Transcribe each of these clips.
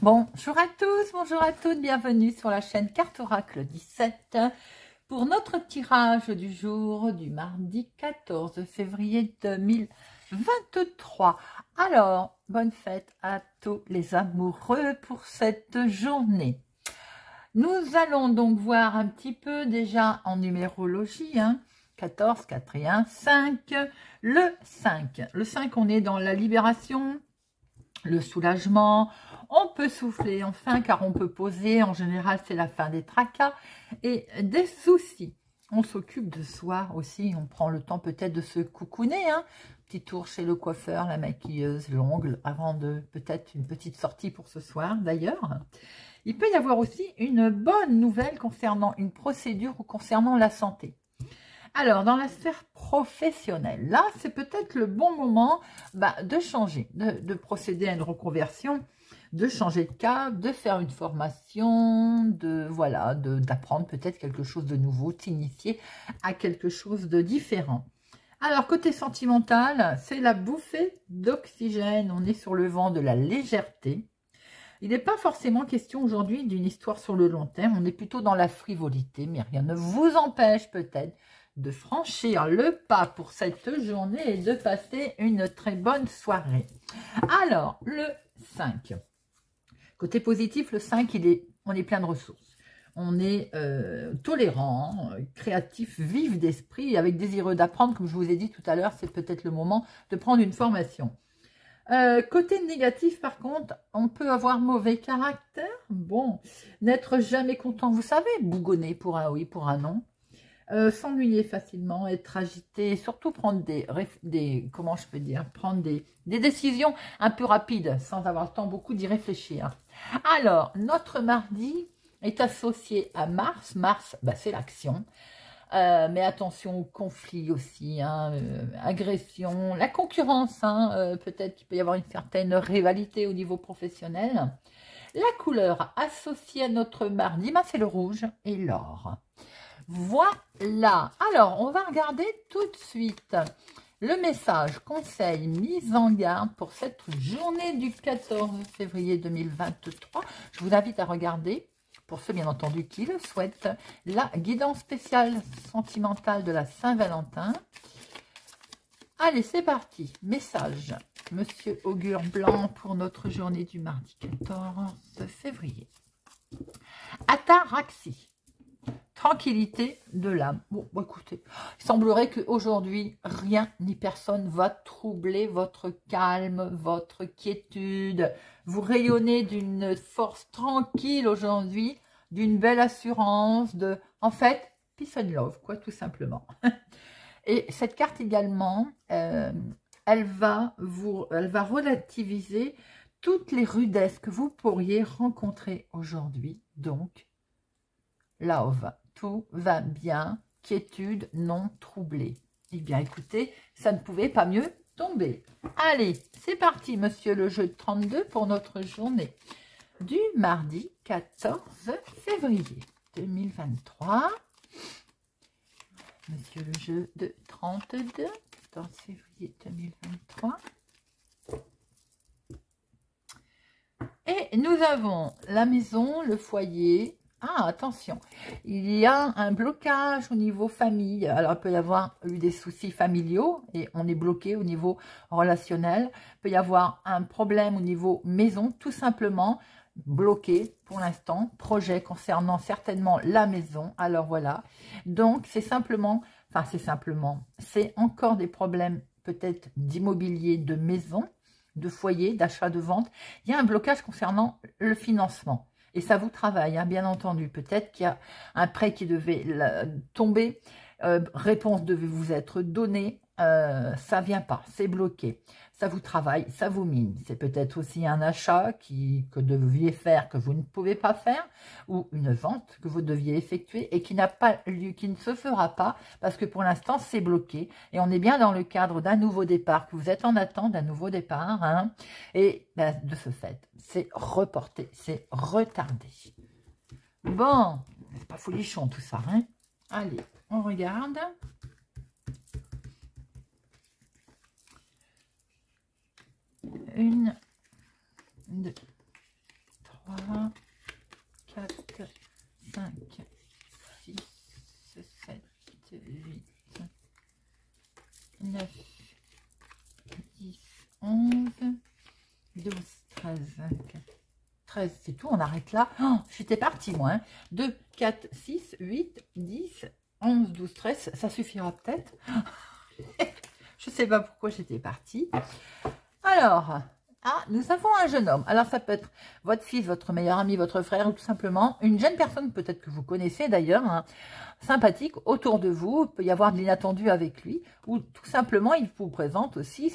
Bonjour à tous, bonjour à toutes, bienvenue sur la chaîne Carte Oracle 17 pour notre tirage du jour du mardi 14 février 2023. Alors, bonne fête à tous les amoureux pour cette journée. Nous allons donc voir un petit peu déjà en numérologie, 14, 4 et 1, 5, le 5. Le 5, on est dans la libération, le soulagement, on peut souffler enfin car on peut poser, en général c'est la fin des tracas et des soucis. On s'occupe de soi aussi, on prend le temps peut-être de se coucouner, petit tour chez le coiffeur, la maquilleuse, l'ongle, avant de peut-être une petite sortie pour ce soir d'ailleurs. Il peut y avoir aussi une bonne nouvelle concernant une procédure ou concernant la santé. Alors, dans la sphère professionnelle, là, c'est peut-être le bon moment de changer, de procéder à une reconversion, de changer de cap, de faire une formation, d'apprendre peut-être quelque chose de nouveau, t'initier à quelque chose de différent. Alors, côté sentimental, c'est la bouffée d'oxygène. On est sur le vent de la légèreté. Il n'est pas forcément question aujourd'hui d'une histoire sur le long terme. On est plutôt dans la frivolité, mais rien ne vous empêche peut-être de franchir le pas pour cette journée et de passer une très bonne soirée. Alors, le 5. Côté positif, le 5, on est plein de ressources. On est tolérant, créatif, vif d'esprit, avec désireux d'apprendre. Comme je vous ai dit tout à l'heure, c'est peut-être le moment de prendre une formation. Côté négatif, par contre, on peut avoir mauvais caractère. Bon, n'être jamais content, vous savez, bougonner pour un oui, pour un non. S'ennuyer facilement, être agité, et surtout prendre prendre des décisions un peu rapides, sans avoir le temps beaucoup d'y réfléchir. Alors, notre mardi est associé à Mars. Mars, c'est l'action. Mais attention au conflit aussi, agression, la concurrence, peut-être qu'il peut y avoir une certaine rivalité au niveau professionnel. La couleur associée à notre mardi, c'est le rouge et l'or. Voilà, alors on va regarder tout de suite le message, conseil, mise en garde pour cette journée du 14 février 2023. Je vous invite à regarder, pour ceux bien entendu qui le souhaitent, la guidance spéciale sentimentale de la Saint-Valentin. Allez, c'est parti. Message, Monsieur Augure Blanc pour notre journée du mardi 14 février. Ataraxie. Tranquillité de l'âme. Bon, écoutez, il semblerait qu'aujourd'hui, rien ni personne va troubler votre calme, votre quiétude. Vous rayonnez d'une force tranquille aujourd'hui, d'une belle assurance, en fait, peace and love, quoi, tout simplement. Et cette carte également, elle va relativiser toutes les rudesses que vous pourriez rencontrer aujourd'hui. Donc, love, tout va bien, quiétude non troublée. Eh bien, écoutez, ça ne pouvait pas mieux tomber. Allez, c'est parti, monsieur le jeu de 32 pour notre journée du mardi 14 février 2023. Monsieur le jeu de 32, 14 février 2023. Et nous avons la maison, le foyer. Ah, attention, il y a un blocage au niveau famille. Alors, il peut y avoir eu des soucis familiaux et on est bloqué au niveau relationnel. Il peut y avoir un problème au niveau maison, tout simplement bloqué pour l'instant. Projet concernant certainement la maison. Alors, voilà. Donc, c'est encore des problèmes peut-être d'immobilier, de maison, de foyer, d'achat, de vente. Il y a un blocage concernant le financement. Et ça vous travaille, bien entendu. Peut-être qu'il y a un prêt qui devait tomber, réponse devait vous être donnée, ça vient pas, c'est bloqué. Ça vous travaille, ça vous mine. C'est peut-être aussi un achat que deviez faire, que vous ne pouvez pas faire, ou une vente que vous deviez effectuer et qui n'a pas lieu, qui ne se fera pas, parce que pour l'instant, c'est bloqué. Et on est bien dans le cadre d'un nouveau départ, que vous êtes en attente d'un nouveau départ. Et de ce fait, c'est reporté, c'est retardé. Bon, c'est pas folichon tout ça. Allez, on regarde. 1, 2, 9, 10, 11, 12, 13, 13, c'est tout, on arrête là. Oh, j'étais partie moi, hein. 2, 4, 6, 8, 10, 11, 12, 13, ça suffira peut-être. Je ne sais pas pourquoi j'étais partie. Alors, nous avons un jeune homme. Alors, ça peut être votre fils, votre meilleur ami, votre frère, ou tout simplement une jeune personne, peut-être que vous connaissez d'ailleurs, hein, sympathique, autour de vous. Il peut y avoir de l'inattendu avec lui, ou tout simplement, il vous présente aussi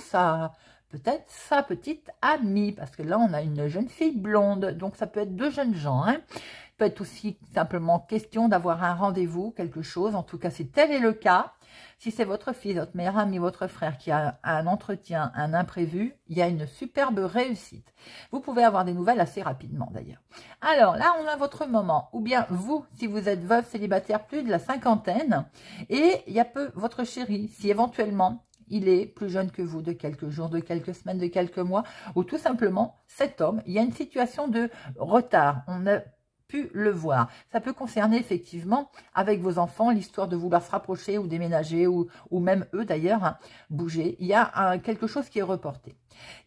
peut-être sa petite amie, parce que là, on a une jeune fille blonde, donc ça peut être deux jeunes gens, hein. Il peut être aussi simplement question d'avoir un rendez-vous, quelque chose, en tout cas, si tel est le cas. Si c'est votre fils, votre meilleur ami, votre frère qui a un entretien, un imprévu, il y a une superbe réussite. Vous pouvez avoir des nouvelles assez rapidement d'ailleurs. Alors là, on a votre moment. Ou bien vous, si vous êtes veuve, célibataire, plus de la cinquantaine. Et il y a peu votre chéri, si éventuellement il est plus jeune que vous de quelques jours, de quelques semaines, de quelques mois. Ou tout simplement, cet homme, il y a une situation de retard. On a pu le voir. Ça peut concerner effectivement avec vos enfants l'histoire de vouloir se rapprocher ou déménager ou même eux d'ailleurs, hein, bouger. Il y a quelque chose qui est reporté.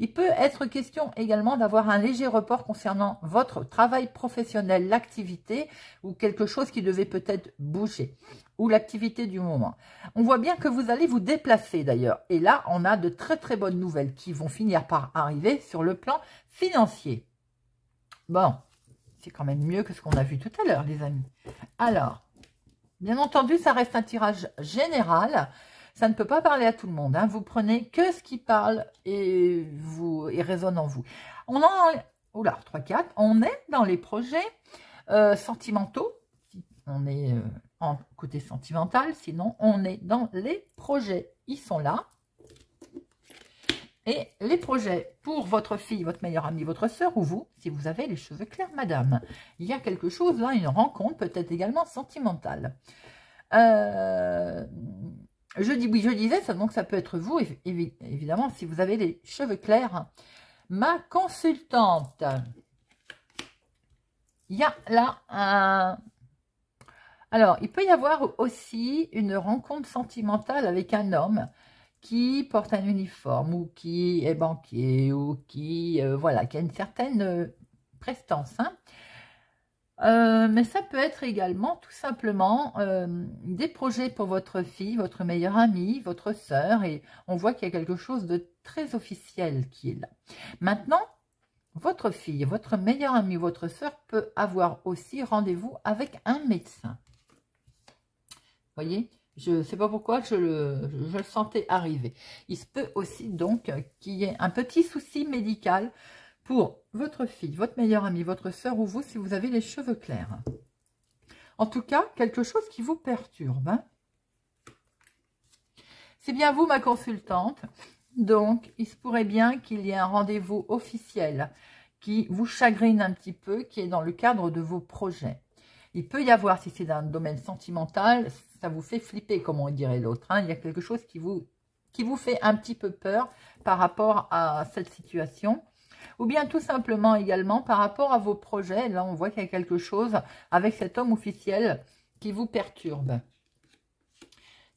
Il peut être question également d'avoir un léger report concernant votre travail professionnel, l'activité ou quelque chose qui devait peut-être bouger ou l'activité du moment. On voit bien que vous allez vous déplacer d'ailleurs. Et là, on a de très très bonnes nouvelles qui vont finir par arriver sur le plan financier. Bon. C'est quand même mieux que ce qu'on a vu tout à l'heure, les amis. Alors, bien entendu, ça reste un tirage général. Ça ne peut pas parler à tout le monde, hein. Vous prenez que ce qui parle et résonne en vous. On en... Oula, 3, 4. On est dans les projets sentimentaux. On est en côté sentimental. Sinon, on est dans les projets. Ils sont là. Et les projets pour votre fille, votre meilleure amie, votre soeur ou vous, si vous avez les cheveux clairs, madame. Il y a quelque chose là, une rencontre peut-être également sentimentale. Je dis oui, je disais, ça, donc ça peut être vous, évidemment, si vous avez les cheveux clairs. Ma consultante, il y a là un... Alors, il peut y avoir aussi une rencontre sentimentale avec un homme qui porte un uniforme ou qui est banquier ou qui, voilà, qui a une certaine prestance. Hein. Mais ça peut être également tout simplement des projets pour votre fille, votre meilleure amie, votre sœur. Et on voit qu'il y a quelque chose de très officiel qui est là. Maintenant, votre fille, votre meilleure amie, votre sœur peut avoir aussi rendez-vous avec un médecin. Vous voyez ? Je ne sais pas pourquoi je le sentais arriver. Il se peut aussi donc qu'il y ait un petit souci médical pour votre fille, votre meilleure amie, votre soeur ou vous si vous avez les cheveux clairs. En tout cas, quelque chose qui vous perturbe. Hein. C'est bien vous, ma consultante. Donc, il se pourrait bien qu'il y ait un rendez-vous officiel qui vous chagrine un petit peu, qui est dans le cadre de vos projets. Il peut y avoir, si c'est dans le domaine sentimental, ça vous fait flipper, comme on dirait l'autre. Hein. Il y a quelque chose qui vous fait un petit peu peur par rapport à cette situation. Ou bien tout simplement également par rapport à vos projets. Là, on voit qu'il y a quelque chose avec cet homme officiel qui vous perturbe.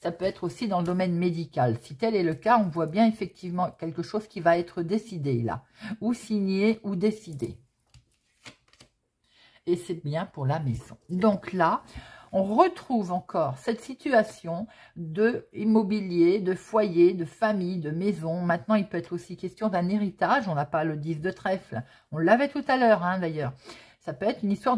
Ça peut être aussi dans le domaine médical. Si tel est le cas, on voit bien effectivement quelque chose qui va être décidé là. Ou signé ou décidé. Et c'est bien pour la maison. Donc là, on retrouve encore cette situation de immobilier, de foyer, de famille, de maison. Maintenant, il peut être aussi question d'un héritage. On n'a pas le 10 de trèfle. On l'avait tout à l'heure, hein, d'ailleurs. Ça peut être une histoire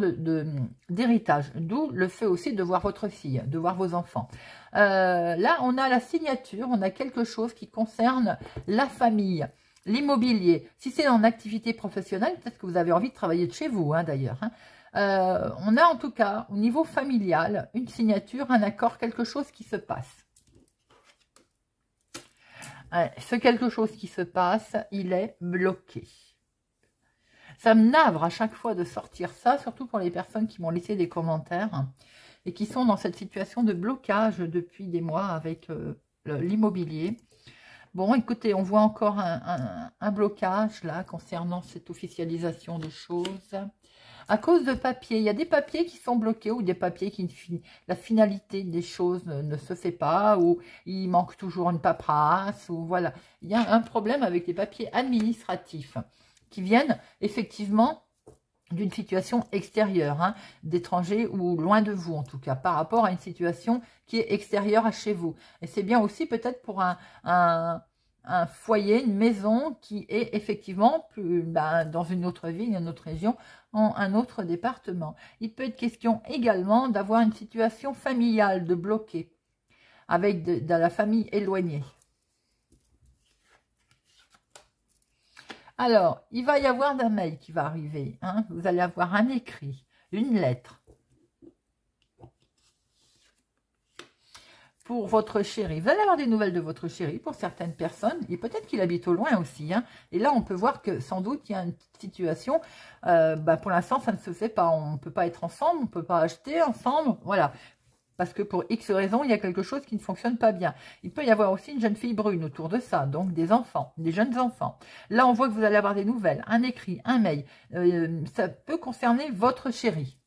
d'héritage. D'où le fait aussi de voir votre fille, de voir vos enfants. Là, on a la signature. On a quelque chose qui concerne la famille. L'immobilier. Si c'est en activité professionnelle, peut-être que vous avez envie de travailler de chez vous, hein, d'ailleurs. Hein. On a en tout cas, au niveau familial, une signature, un accord, quelque chose qui se passe. Ce quelque chose qui se passe, il est bloqué. Ça me navre à chaque fois de sortir ça, surtout pour les personnes qui m'ont laissé des commentaires et qui sont dans cette situation de blocage depuis des mois avec l'immobilier. Bon, écoutez, on voit encore un blocage là concernant cette officialisation de choses. à cause de papiers. Il y a des papiers qui sont bloqués ou des papiers qui la finalité des choses ne se fait pas, ou il manque toujours une paperasse, ou voilà. Il y a un problème avec les papiers administratifs qui viennent effectivement d'une situation extérieure, hein, d'étrangers ou loin de vous en tout cas, par rapport à une situation qui est extérieure à chez vous. Et c'est bien aussi peut-être pour un foyer, une maison qui est effectivement plus, dans une autre ville, une autre région, en un autre département. Il peut être question également d'avoir une situation familiale, de bloquer, avec de la famille éloignée. Alors, il va y avoir un mail qui va arriver. Hein. Vous allez avoir un écrit, une lettre. Pour votre chéri. Vous allez avoir des nouvelles de votre chéri pour certaines personnes. Et peut-être qu'il habite au loin aussi. Hein. Et là, on peut voir que sans doute, il y a une situation. Pour l'instant, ça ne se fait pas. On ne peut pas être ensemble. On ne peut pas acheter ensemble. Voilà. Parce que pour X raisons, il y a quelque chose qui ne fonctionne pas bien. Il peut y avoir aussi une jeune fille brune autour de ça, donc des enfants, des jeunes enfants. Là, on voit que vous allez avoir des nouvelles, un écrit, un mail. Ça peut concerner votre chéri.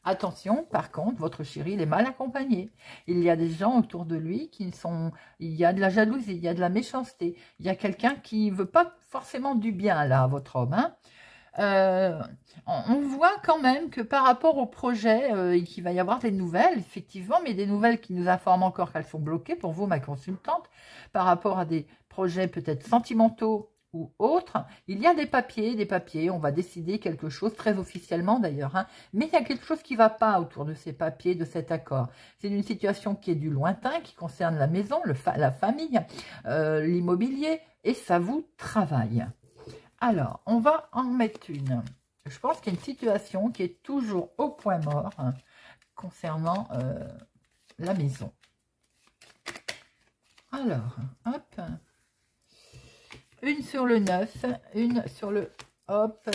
Attention, par contre, votre chéri, il est mal accompagné. Il y a des gens autour de lui qui sont... Il y a de la jalousie, il y a de la méchanceté. Il y a quelqu'un qui ne veut pas forcément du bien, là, à votre homme, hein. On voit quand même que par rapport au projet, qu'il va y avoir des nouvelles, effectivement, mais des nouvelles qui nous informent encore qu'elles sont bloquées, pour vous, ma consultante, par rapport à des projets peut-être sentimentaux ou autres. Il y a des papiers, on va décider quelque chose, très officiellement d'ailleurs, hein, mais il y a quelque chose qui ne va pas autour de ces papiers, de cet accord. C'est une situation qui est du lointain, qui concerne la maison, la famille, l'immobilier, et ça vous travaille. Alors, on va en mettre une. Je pense qu'il y a une situation qui est toujours au point mort, hein, concernant la maison. Alors, hop. Une sur le 9, une sur le... Hop.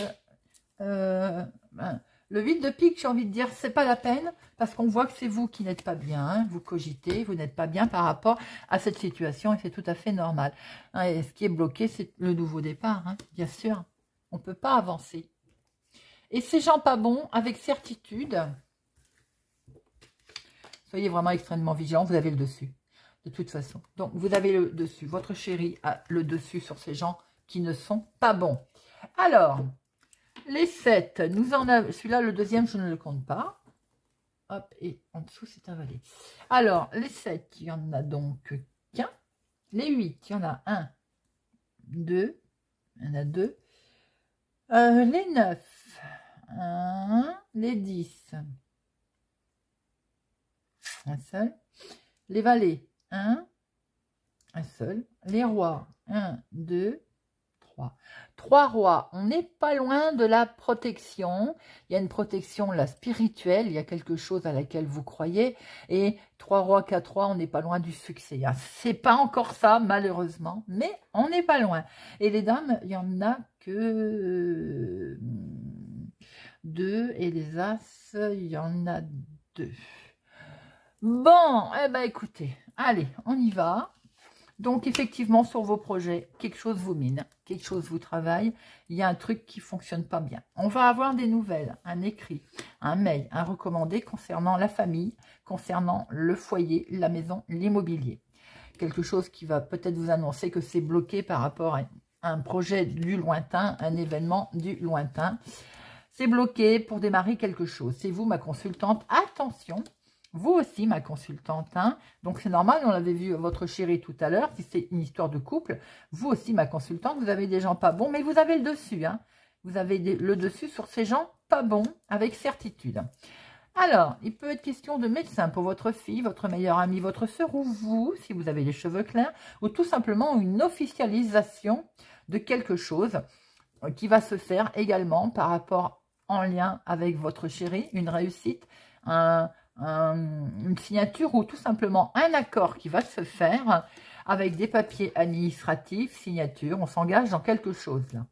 Le 8 de pique, j'ai envie de dire, c'est pas la peine, parce qu'on voit que c'est vous qui n'êtes pas bien, hein, vous cogitez, vous n'êtes pas bien par rapport à cette situation, et c'est tout à fait normal. Hein, et ce qui est bloqué, c'est le nouveau départ, hein, bien sûr. On ne peut pas avancer. Et ces gens pas bons, avec certitude, soyez vraiment extrêmement vigilants, vous avez le dessus, de toute façon. Donc, vous avez le dessus, votre chéri a le dessus sur ces gens qui ne sont pas bons. Alors... Les 7, nous en avons, celui-là, le deuxième, je ne le compte pas. Hop, et en dessous, c'est avalé. Alors, les 7, il y en a donc qu'un. Les 8, il y en a 1, 2, il y en a 2. Les 9, 1, les 10, un seul. Les valets, 1, un seul. Les rois, 1, 2, 3. 3 rois, on n'est pas loin de la protection. Il y a une protection là spirituelle, il y a quelque chose à laquelle vous croyez. Et 3 rois, 4 rois, on n'est pas loin du succès. C'est pas encore ça, malheureusement, mais on n'est pas loin. Et les dames, il y en a que 2. Et les as, il y en a 2. Bon, eh ben écoutez, allez, on y va. Donc, effectivement, sur vos projets, quelque chose vous mine, quelque chose vous travaille. Il y a un truc qui ne fonctionne pas bien. On va avoir des nouvelles, un écrit, un mail, un recommandé concernant la famille, concernant le foyer, la maison, l'immobilier. Quelque chose qui va peut-être vous annoncer que c'est bloqué par rapport à un projet du lointain, un événement du lointain. C'est bloqué pour démarrer quelque chose. C'est vous, ma consultante. Attention! Vous aussi, ma consultante, hein. Donc c'est normal, on l'avait vu votre chéri tout à l'heure, si c'est une histoire de couple. Vous aussi, ma consultante, vous avez des gens pas bons, mais vous avez le dessus, hein. Vous avez le dessus sur ces gens pas bons, avec certitude. Alors, il peut être question de médecin pour votre fille, votre meilleure amie, votre soeur, ou vous, si vous avez les cheveux clairs, ou tout simplement une officialisation de quelque chose qui va se faire également par rapport en lien avec votre chéri, une réussite, une signature ou tout simplement un accord qui va se faire avec des papiers administratifs, signature, on s'engage dans quelque chose là.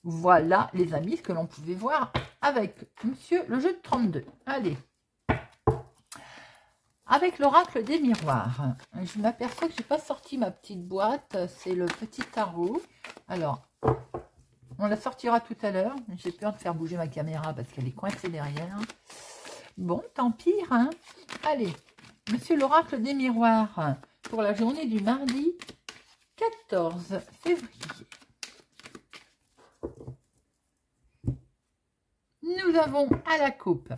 Voilà les amis ce que l'on pouvait voir avec monsieur le jeu de 32. Allez, avec l'oracle des miroirs, je m'aperçois que j'ai pas sorti ma petite boîte, c'est le petit tarot. Alors, On la sortira tout à l'heure. J'ai peur de faire bouger ma caméra parce qu'elle est coincée derrière. Bon, tant pis, hein. Allez, monsieur l'oracle des miroirs, pour la journée du mardi 14 février. Nous avons à la coupe.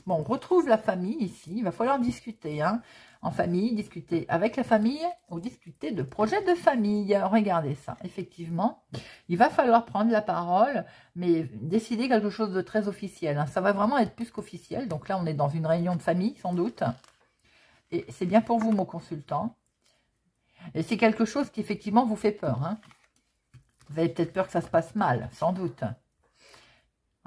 Bon, on retrouve la famille ici. Il va falloir discuter, hein. En famille, discuter avec la famille ou discuter de projets de famille. Regardez ça. Effectivement, il va falloir prendre la parole, mais décider quelque chose de très officiel, hein. Ça va vraiment être plus qu'officiel. Donc là, on est dans une réunion de famille, sans doute. Et c'est bien pour vous, mon consultant. Et c'est quelque chose qui, effectivement, vous fait peur, hein. Vous avez peut-être peur que ça se passe mal, sans doute.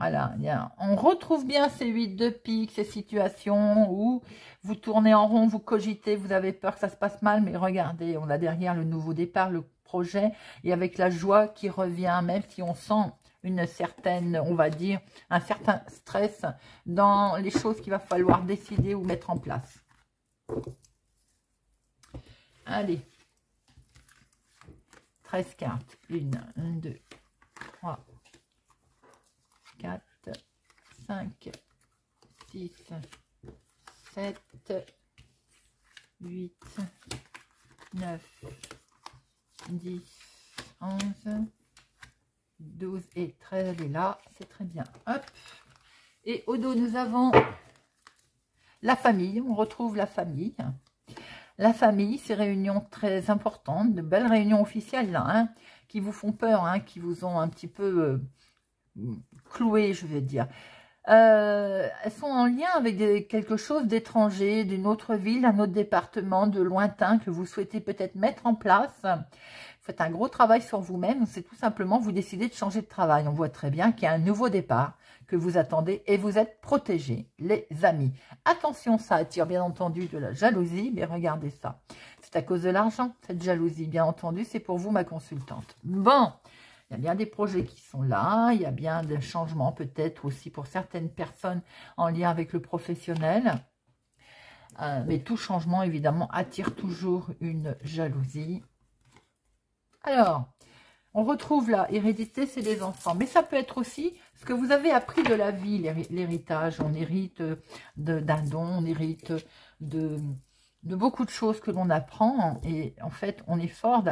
Voilà, bien. On retrouve bien ces 8 de pique, ces situations où vous tournez en rond, vous cogitez, vous avez peur que ça se passe mal, mais regardez, on a derrière le nouveau départ, le projet, et avec la joie qui revient, même si on sent une certaine, on va dire, un certain stress dans les choses qu'il va falloir décider ou mettre en place. Allez. 13 cartes. 1, 2, 3, 4, 5, 6, 7, 8, 9, 10, 11, 12 et 13. Elle est là, c'est très bien. Hop. Et au dos, nous avons la famille. On retrouve la famille. La famille, ces réunions très importantes, de belles réunions officielles là, hein, qui vous font peur, hein, qui vous ont un petit peu... clouées, je vais dire. Elles sont en lien avec quelque chose d'étranger, d'une autre ville, d'un autre département, de lointain, que vous souhaitez peut-être mettre en place. Vous faites un gros travail sur vous-même, c'est tout simplement vous décidez de changer de travail. On voit très bien qu'il y a un nouveau départ que vous attendez et vous êtes protégés, les amis. Attention, ça attire bien entendu de la jalousie, mais regardez ça. C'est à cause de l'argent, cette jalousie, bien entendu, c'est pour vous, ma consultante. Bon. Il y a bien des projets qui sont là, il y a bien des changements peut-être aussi pour certaines personnes en lien avec le professionnel. Mais tout changement, évidemment, attire toujours une jalousie. Alors, on retrouve là, hérédité, c'est les enfants. Mais ça peut être aussi ce que vous avez appris de la vie, l'héritage. On hérite d'un don, on hérite de beaucoup de choses que l'on apprend, et en fait on est fort,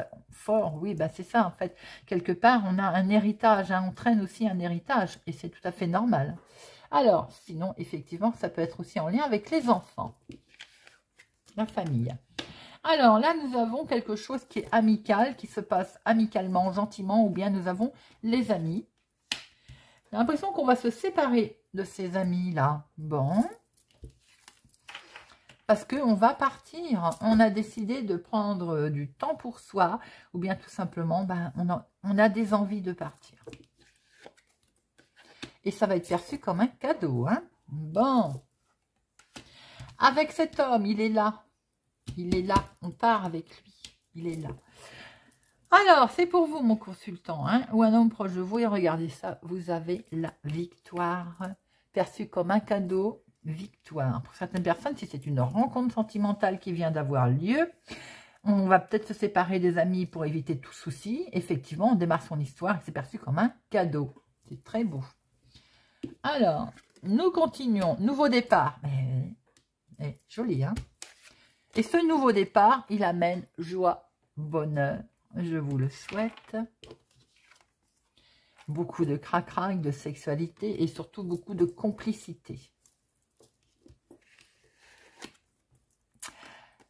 oui, bah c'est ça en fait, quelque part on a un héritage, hein, on traîne aussi un héritage, et c'est tout à fait normal. Alors, sinon, effectivement, ça peut être aussi en lien avec les enfants, la famille. Alors là, nous avons quelque chose qui est amical, qui se passe amicalement, gentiment, ou bien nous avons les amis. J'ai l'impression qu'on va se séparer de ces amis-là. Bon... Parce qu'on va partir, on a décidé de prendre du temps pour soi, ou bien tout simplement, ben, on a des envies de partir. Et ça va être perçu comme un cadeau, hein. Bon. Avec cet homme, il est là. Il est là, on part avec lui. Il est là. Alors, c'est pour vous, mon consultant, hein, ou un homme proche de vous, et regardez ça, vous avez la victoire, perçue comme un cadeau. Victoire. Pour certaines personnes, si c'est une rencontre sentimentale qui vient d'avoir lieu, on va peut-être se séparer des amis pour éviter tout souci. Effectivement, on démarre son histoire et c'est perçu comme un cadeau. C'est très beau. Alors, nous continuons. Nouveau départ. Joli, hein? Et ce nouveau départ, il amène joie, bonheur. Je vous le souhaite. Beaucoup de crac-crac, de sexualité et surtout beaucoup de complicité.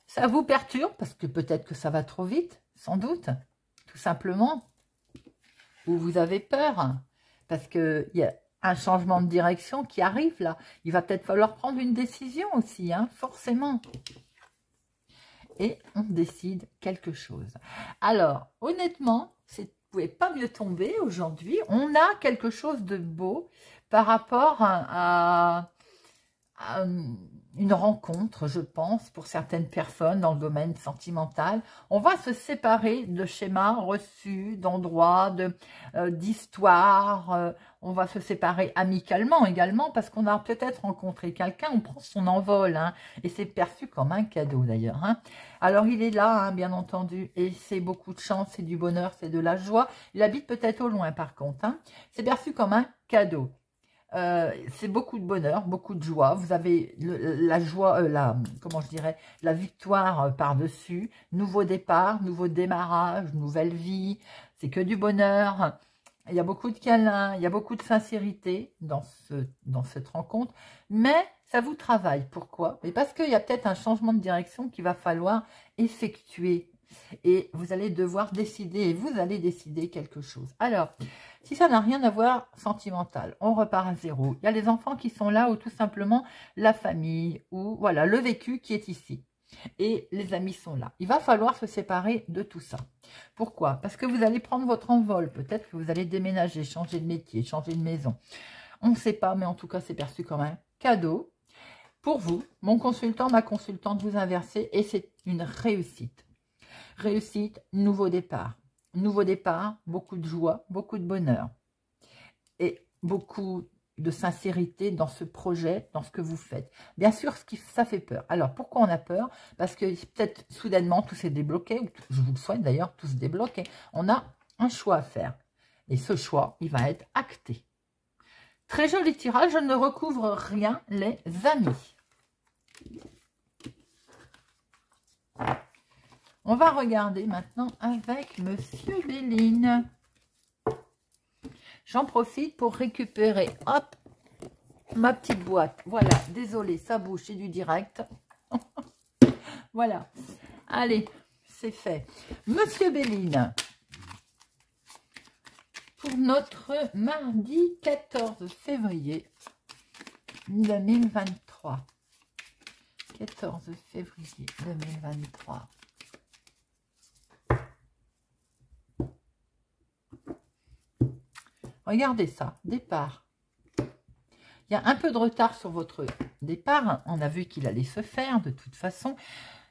Ça vous perturbe parce que peut-être que ça va trop vite, sans doute, tout simplement. Ou vous avez peur parce qu'il y a un changement de direction qui arrive là. Il va peut-être falloir prendre une décision aussi, hein, forcément. Et on décide quelque chose. Alors, honnêtement, vous ne pouvez pas mieux tomber aujourd'hui. On a quelque chose de beau par rapport à une rencontre, je pense, pour certaines personnes dans le domaine sentimental. On va se séparer de schémas reçus, d'endroits, d'histoires. On va se séparer amicalement également parce qu'on a peut-être rencontré quelqu'un, on prend son envol. Hein, et c'est perçu comme un cadeau d'ailleurs. Hein. Alors il est là, hein, bien entendu, et c'est beaucoup de chance, c'est du bonheur, c'est de la joie. Il habite peut-être au loin par contre. Hein. C'est perçu comme un cadeau. C'est beaucoup de bonheur, beaucoup de joie. Vous avez la joie, comment je dirais, la victoire par-dessus. Nouveau départ, nouveau démarrage, nouvelle vie. C'est que du bonheur. Il y a beaucoup de câlins, il y a beaucoup de sincérité dans cette rencontre. Mais ça vous travaille. Pourquoi? Mais parce qu'il y a peut-être un changement de direction qu'il va falloir effectuer. Et vous allez devoir décider, et vous allez décider quelque chose. Alors, si ça n'a rien à voir sentimental, on repart à zéro. Il y a les enfants qui sont là, ou tout simplement la famille, ou voilà, le vécu qui est ici. Et les amis sont là. Il va falloir se séparer de tout ça. Pourquoi? Parce que vous allez prendre votre envol. Peut-être que vous allez déménager, changer de métier, changer de maison. On ne sait pas, mais en tout cas, c'est perçu comme un cadeau. Pour vous, mon consultant, ma consultante vous inversez, et c'est une réussite. Réussite, nouveau départ. Nouveau départ, beaucoup de joie, beaucoup de bonheur. Et beaucoup de sincérité dans ce projet, dans ce que vous faites. Bien sûr, ça fait peur. Alors, pourquoi on a peur? Parce que peut-être soudainement, tout s'est débloqué, ou je vous le souhaite d'ailleurs, tout se débloque. On a un choix à faire. Et ce choix, il va être acté. Très joli tirage, je ne recouvre rien, les amis. On va regarder maintenant avec Monsieur Béline. J'en profite pour récupérer, hop, ma petite boîte. Voilà, désolé, ça bouge, c'est du direct. Voilà, allez, c'est fait. Monsieur Béline, pour notre mardi 14 février 2023. 14 février 2023. Regardez ça, départ. Il y a un peu de retard sur votre départ. On a vu qu'il allait se faire de toute façon.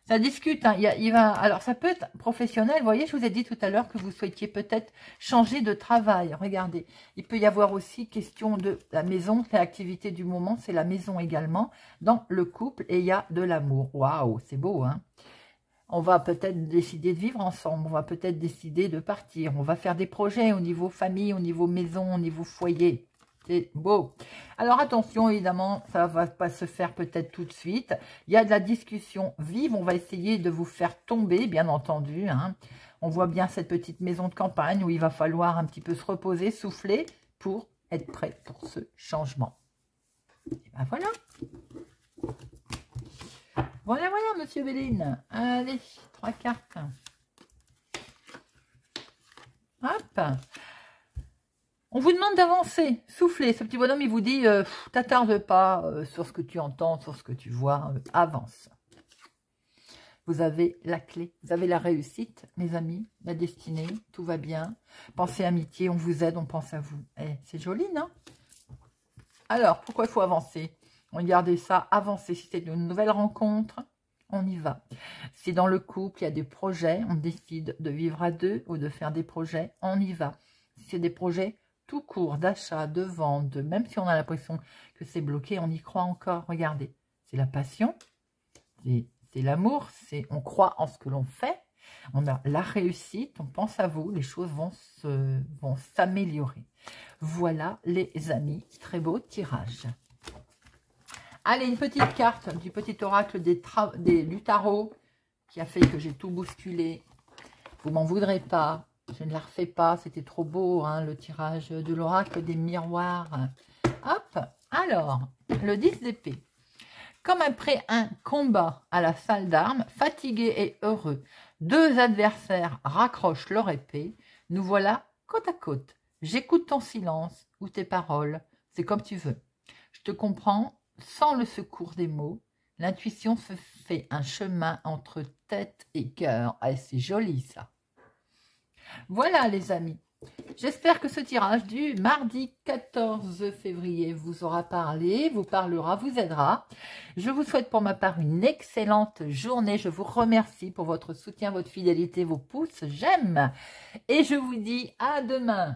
Ça discute. Hein. Alors, ça peut être professionnel. Vous voyez, je vous ai dit tout à l'heure que vous souhaitiez peut-être changer de travail. Regardez, il peut y avoir aussi question de la maison. C'est l'activité du moment. C'est la maison également dans le couple. Et il y a de l'amour. Waouh, c'est beau, hein? On va peut-être décider de vivre ensemble, on va peut-être décider de partir, on va faire des projets au niveau famille, au niveau maison, au niveau foyer. C'est beau. Alors attention, évidemment, ça ne va pas se faire peut-être tout de suite. Il y a de la discussion vive, on va essayer de vous faire tomber, bien entendu. Hein. On voit bien cette petite maison de campagne où il va falloir un petit peu se reposer, souffler pour être prêt pour ce changement. Et ben voilà. Voilà, voilà, Monsieur Béline. Allez, 3 cartes. Hop. On vous demande d'avancer, souffler. Ce petit bonhomme, il vous dit, t'attarde pas sur ce que tu entends, sur ce que tu vois, avance. Vous avez la clé, vous avez la réussite, mes amis, la destinée, tout va bien. Pensez amitié, on vous aide, on pense à vous. Eh, c'est joli, non? Alors, pourquoi il faut avancer? Regardez ça, avancer. Si c'est une nouvelle rencontre, on y va. Si dans le couple, il y a des projets, on décide de vivre à deux ou de faire des projets, on y va. Si c'est des projets tout court, d'achat, de vente, même si on a l'impression que c'est bloqué, on y croit encore. Regardez, c'est la passion, c'est l'amour, on croit en ce que l'on fait, on a la réussite, on pense à vous, les choses vont s'améliorer. Voilà les amis, très beau tirage. Allez, une petite carte du petit oracle du tarot qui a fait que j'ai tout bousculé. Vous m'en voudrez pas, je ne la refais pas, c'était trop beau, hein, le tirage de l'oracle des miroirs. Hop, alors, le 10 d'épée. Comme après un combat à la salle d'armes, fatigué et heureux, deux adversaires raccrochent leur épée. Nous voilà côte à côte. J'écoute ton silence ou tes paroles, c'est comme tu veux. Je te comprends. Sans le secours des mots, l'intuition se fait un chemin entre tête et cœur. Ah, c'est joli ça. Voilà les amis, J'espère que ce tirage du mardi 14 février vous aura parlé, vous parlera, vous aidera. Je vous souhaite pour ma part une excellente journée. Je vous remercie pour votre soutien, votre fidélité, vos pouces, j'aime. Et je vous dis à demain.